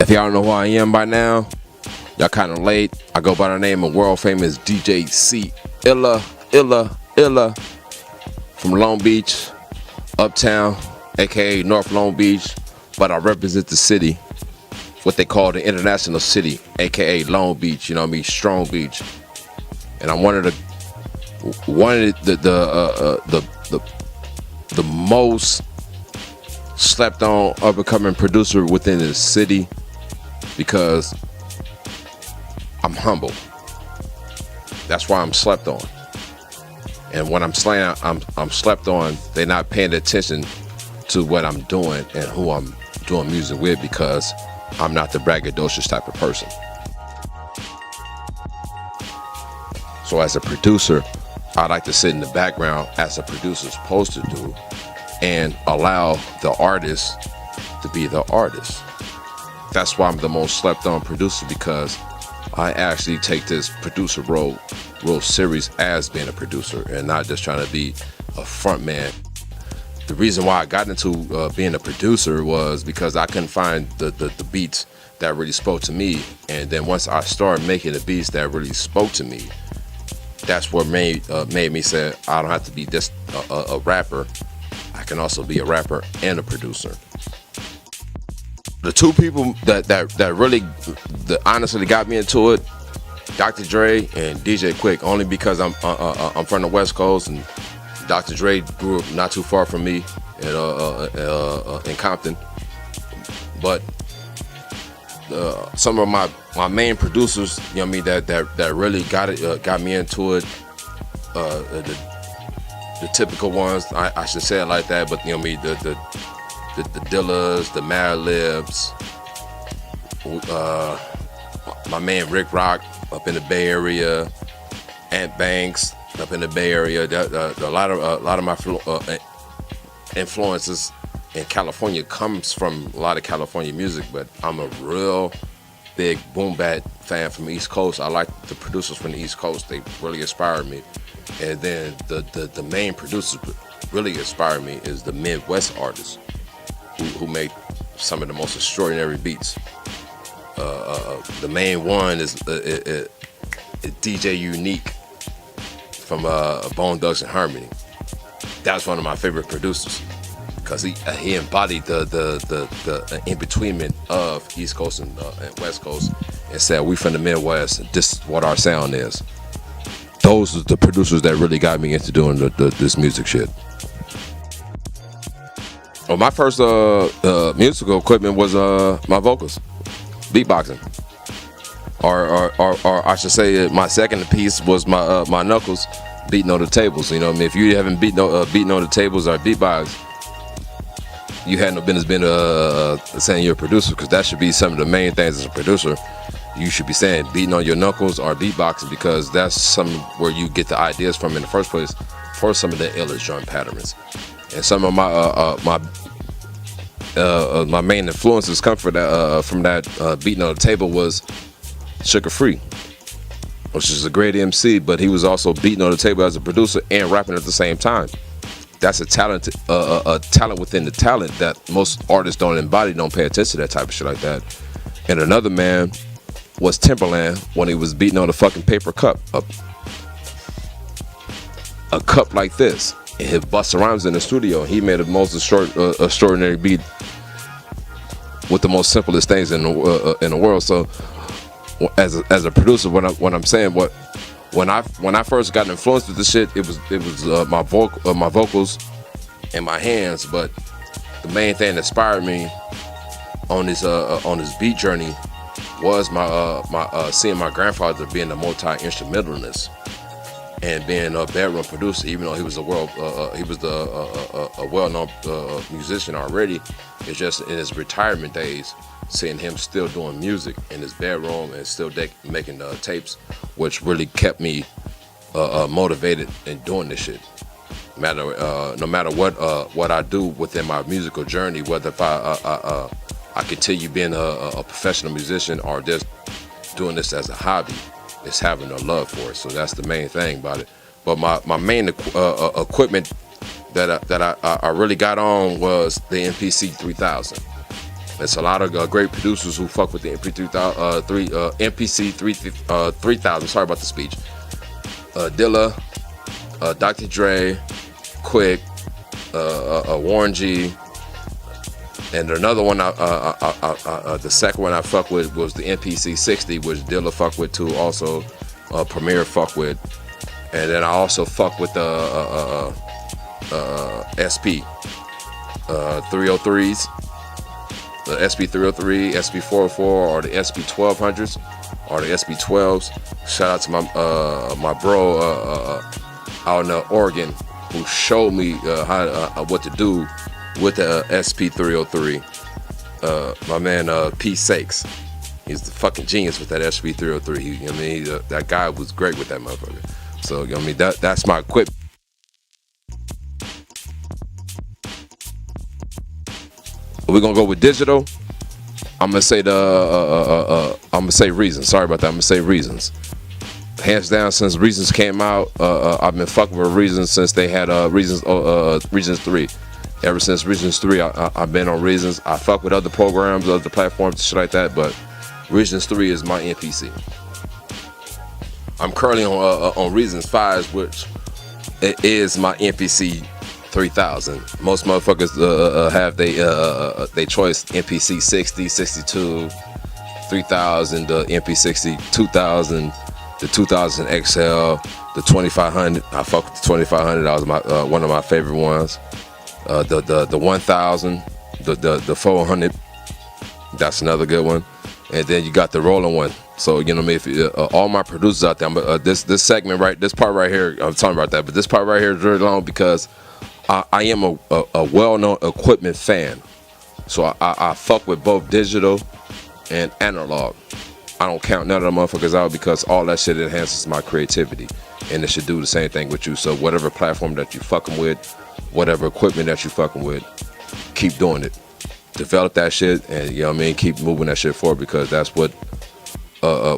If y'all don't know who I am by now, y'all kind of late. I go by the name of world famous DJ C Illa from Long Beach, Uptown, aka North Long Beach, but I represent the city, what they call the international city, aka Long Beach. You know what I mean, Strong Beach, and I'm one of the most slept on up and coming producer within the city because I'm humble. That's why I'm slept on. And when I'm slept on, they're not paying attention to what I'm doing and who I'm doing music with because I'm not the braggadocious type of person. So as a producer, I like to sit in the background as a producer's supposed to do and allow the artist to be the artist. That's why I'm the most slept on producer, because I actually take this producer role real serious as being a producer and not just trying to be a front man. The reason why I got into being a producer was because I couldn't find the beats that really spoke to me, and then once I started making the beats that really spoke to me, that's what made me say I don't have to be just a rapper. I can also be a rapper and a producer. The two people that really honestly got me into it, Dr. Dre and DJ Quick, only because I'm from the West Coast, and Dr. Dre grew up not too far from me in Compton. But some of my main producers, you know what I mean, that really got me into it, the typical ones, I should say it like that, but you know what I mean, the Dillas, the Mad Libs, my man Rick Rock up in the Bay Area, Ant Banks up in the Bay Area. A lot of my influences in California comes from a lot of California music, but I'm a real big boom bap fan from the East Coast. I like the producers from the East Coast. They really inspired me. And then the main producers really inspired me is the Midwest artists who make some of the most extraordinary beats. The main one is DJ Unique from Bone Thugs-n-Harmony. That's one of my favorite producers because he embodied the in-betweenment of East Coast and West Coast and said, we from the Midwest, this is what our sound is. Those are the producers that really got me into doing this music shit. Well, my first musical equipment was my vocals, beatboxing, or I should say my second piece was my knuckles beating on the tables. You know what I mean? If you haven't beaten on the tables or beatbox, you had no business being saying you're a producer, because that should be some of the main things as a producer. You should be saying beating on your knuckles or beatboxing, because that's some where you get the ideas from in the first place for some of the illest drum patterns. And some of my main influences come from that beating on the table was Sugar Free, which is a great MC, but he was also beating on the table as a producer and rapping at the same time. That's a talent within the talent that most artists don't embody, don't pay attention to that type of shit like that. And another man was Timberland when he was beating on a fucking paper cup, a cup like this. And he busted rhymes in the studio. He made the most extraordinary beat with the most simplest things in the world. So, as a producer, when I'm saying when I first got influenced with this shit, it was my vocals and my hands. But the main thing that inspired me on this beat journey was my seeing my grandfather being a multi-instrumentalist and being a bedroom producer. Even though he was a well-known musician already, it's just in his retirement days, seeing him still doing music in his bedroom and still making tapes, which really kept me motivated in doing this shit. No matter what I do within my musical journey, whether if I continue being a professional musician or just doing this as a hobby, it's having a love for it. So that's the main thing about it. But my main equipment that I really got on was the MPC 3000. It's a lot of great producers who fuck with the MPC 3000. Sorry about the speech. Dilla, Dr. Dre, Quick, Warren G, and another one. The second one I fuck with was the MPC 60, which Dilla fuck with too. Also, Premier fuck with, and then I also fuck with the SP 303s. The SP303, SP404, or the SP1200s, or the SP12s. Shout out to my bro out in Oregon who showed me what to do with the SP303. My man P Sakes, he's the fucking genius with that SP303. That guy was great with that motherfucker. So that's my equipment. We're gonna go with digital. I'm gonna say Reasons. Sorry about that. I'm gonna say Reasons. Hands down, since Reasons came out, I've been fucking with Reasons since they had Reasons 3. Ever since Reasons 3, I've been on Reasons. I fuck with other programs, other platforms, shit like that, but Reasons 3 is my MPC. I'm currently on Reasons 5, which it is my MPC 3000. Most motherfuckers have they choice MPC 60, 62, 3000, the MP60 2000, the 2000 XL, the 2500. I fuck with the 2500. That was my one of my favorite ones. The 1000, the 400. That's another good one. And then you got the rolling one. So if all my producers out there, this segment this part right here, I'm talking about that, but this part right here is very long because I am a well-known equipment fan. So I fuck with both digital and analog. I don't count none of the motherfuckers out because all that shit enhances my creativity. And it should do the same thing with you. So whatever platform that you fucking with, whatever equipment that you fucking with, keep doing it. Develop that shit and keep moving that shit forward because that's what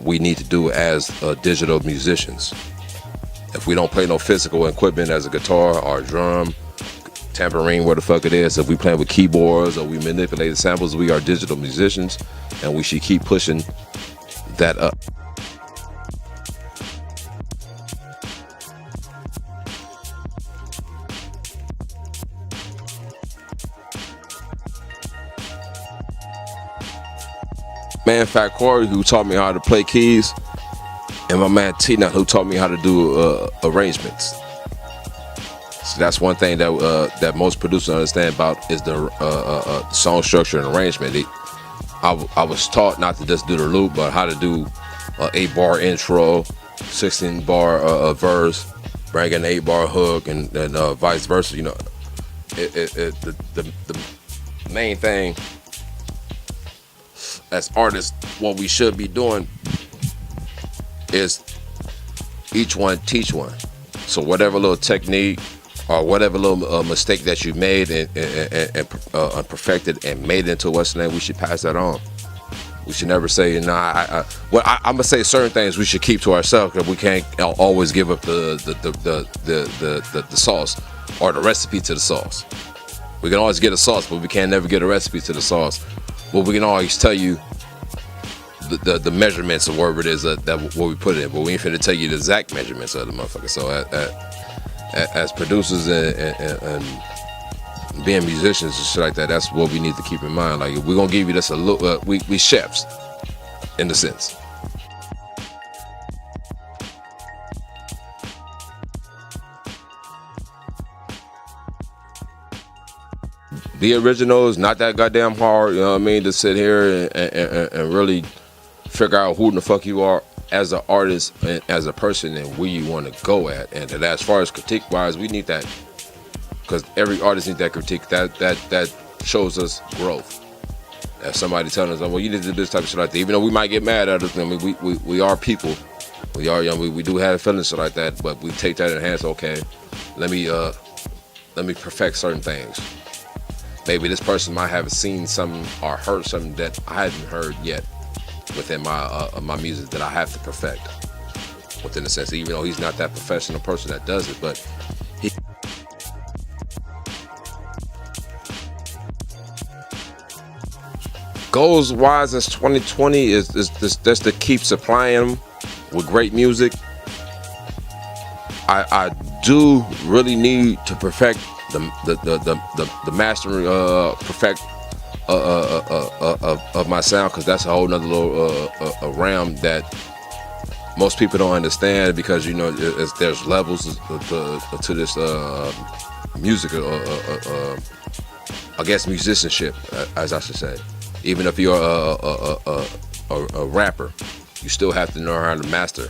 we need to do as digital musicians. If we don't play no physical equipment as a guitar or a drum, tambourine, what the fuck it is, if we play with keyboards or we manipulate the samples, we are digital musicians and we should keep pushing that up. Man Fat Corey, who taught me how to play keys, and my man T-Nut, who taught me how to do arrangements. So that's one thing that most producers understand about is the song structure and arrangement. I was taught not to just do the loop, but how to do an 8-bar intro, 16-bar verse, bring an 8-bar hook, and vice versa. The main thing as artists, what we should be doing is each one teach one. So whatever little technique or whatever little mistake that you made and perfected and made into what's the name, we should pass that on. We should never say, I'm gonna say certain things we should keep to ourselves because we can't always give up the sauce or the recipe to the sauce. We can always get a sauce, but we can't never get a recipe to the sauce. But we can always tell you the measurements of whatever it is that what we put in. But we ain't finna tell you the exact measurements of the motherfucker. So as producers and being musicians and shit like that, that's what we need to keep in mind. Like, if we're gonna give you this a look, we chefs in a sense. The original is not that goddamn hard, to sit here and really figure out who the fuck you are as an artist and as a person and where you want to go at. And that as far as critique wise, we need that because every artist needs that critique. That shows us growth. If somebody telling us, well, you need to do this type of shit like that, even though we might get mad at us, we are people. We are young. We do have feelings shit like that, but we take that in hands. Okay, let me perfect certain things. Maybe this person might have seen something or heard something that I haven't heard yet within my music that I have to perfect. Within a sense, even though he's not that professional person that does it, but he. Goals wise as 2020 is just to keep supplying them with great music. I do really need to perfect the mastering, perfect of my sound, because that's a whole nother little realm that most people don't understand, because there's levels to this music, I guess musicianship, as I should say. Even if you're a rapper, you still have to know how to master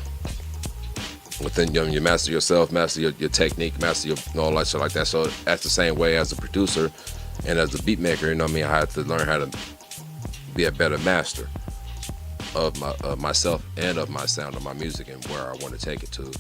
within you master yourself, master your technique, master all that shit like that. So that's the same way as a producer and as a beat maker. I have to learn how to be a better master of myself and of my sound, of my music, and where I want to take it to.